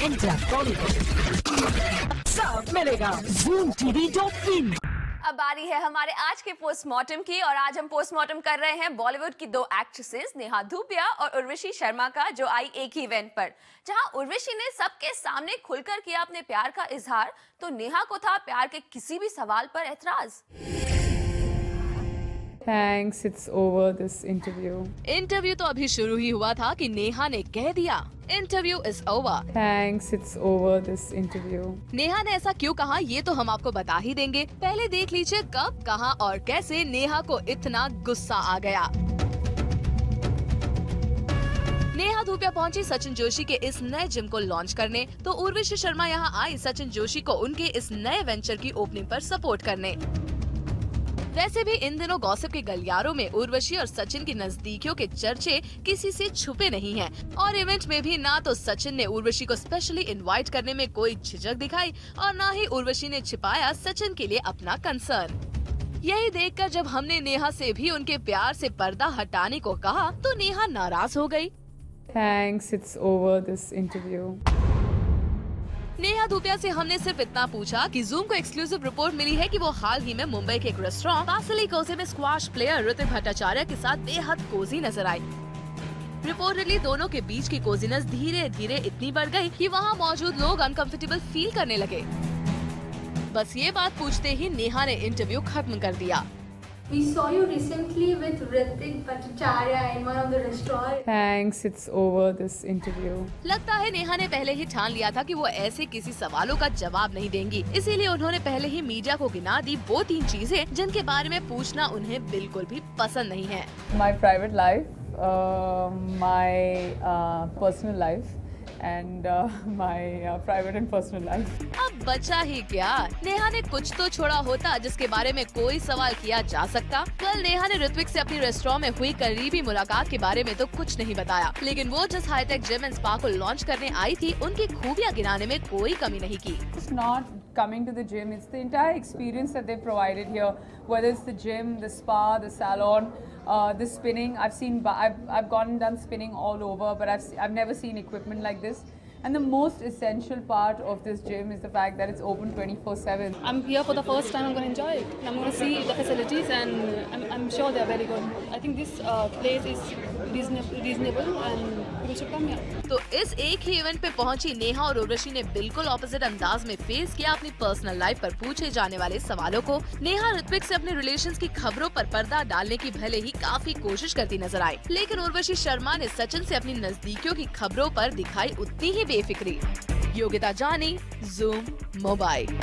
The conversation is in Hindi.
एंटर बॉलीवुड सब मिलेगा ZoomTV.in। अब बारी है हमारे आज के पोस्टमार्टम की और आज हम पोस्टमार्टम कर रहे हैं बॉलीवुड की दो एक्ट्रेसेस नेहा धूपिया और उर्वशी शर्मा का, जो आई एक ही इवेंट पर, जहां उर्वशी ने सबके सामने खुलकर किया अपने प्यार का इजहार, तो नेहा को था प्यार के किसी भी सवाल पर एतराज। Thanks, it's over this interview. Interview तो अभी शुरू ही हुआ था कि नेहा ने कह दिया interview is over. Thanks, it's over this interview. Neha ने ऐसा क्यों कहा ये तो हम आपको बता ही देंगे, पहले देख लीजिए कब, कहां और कैसे नेहा को इतना गुस्सा आ गया। नेहा धूपिया पहुंची सचिन जोशी के इस नए जिम को लॉन्च करने, तो उर्वशी शर्मा यहां आई सचिन जोशी को उनके इस नए वेंचर की ओपनिंग पर सपोर्ट करने। वैसे भी इन दिनों गॉसिप के गलियारों में उर्वशी और सचिन की नजदीकियों के चर्चे किसी से छुपे नहीं हैं। और इवेंट में भी ना तो सचिन ने उर्वशी को स्पेशली इनवाइट करने में कोई झिझक दिखाई और ना ही उर्वशी ने छिपाया सचिन के लिए अपना कंसर्न। यही देखकर जब हमने नेहा से भी उनके प्यार से पर्दा हटाने को कहा तो नेहा नाराज हो गई। Thanks, it's over this interview. Neha Dhupia से हमने सिर्फ इतना पूछा कि जूम को एक्सक्लूसिव रिपोर्ट मिली है कि वो हाल ही में मुंबई के एक रेस्टोरेंट बासली कोसे में स्क्वाश प्लेयर ऋतिक भट्टाचार्य के साथ बेहद कोजी नजर आई। रिपोर्टेडली दोनों के बीच की कोजीनेस धीरे धीरे इतनी बढ़ गई कि वहाँ मौजूद लोग अनकंफर्टेबल फील करने लगे। बस ये बात पूछते ही नेहा ने इंटरव्यू खत्म कर दिया। We saw you recently with Hrithik Bhattacharya in one of the restaurants. Thanks, it's over this interview. लगता है नेहा ने पहले ही ठान लिया था कि वो ऐसे किसी सवालों का जवाब नहीं देंगी, इसीलिए उन्होंने पहले ही मीडिया को गिना दी वो 3 चीजें जिनके बारे में पूछना उन्हें बिल्कुल भी पसंद नहीं है। My private life, my personal life, and my private and personal life. अब बचा ही क्या, नेहा ने कुछ तो छोड़ा होता जिसके बारे में कोई सवाल किया जा सकता। कल नेहा ने ऋत्विक से अपनी रेस्टोरेंट में हुई करीबी मुलाकात के बारे में तो कुछ नहीं बताया, लेकिन वो जिस हाईटेक जिम एंड स्पा को लॉन्च करने आई थी उनकी खूबियां गिनाने में कोई कमी नहीं की। It's not coming to the gym, it's the entire experience that they provided here, whether it's the gym, the spa, the salon, the spinning. I've gone and done spinning all over, but I've never seen equipment like this. And the most essential part of this gym is the fact that it's open 24/7. I'm here for the first time. I'm going to enjoy it. I'm going to see the facilities, and I'm sure they're very good. I think this place is reasonable, and people should come here. तो इस एक ही इवेंट पे पहुंची नेहा और उर्वशी ने बिल्कुल ऑपोजिट अंदाज में फेस किया अपनी पर्सनल लाइफ पर पूछे जाने वाले सवालों को। नेहा ऋत्विक से अपने रिलेशंस की खबरों पर पर्दा डालने की भले ही काफी कोशिश करती नजर आई, लेकिन उर्वशी शर्मा ने सचिन से अपनी नजदीकियों की खबरों पर दिखाई उतनी ही बेफिक्री। योगिता जानी, ज़ूम मोबाइल।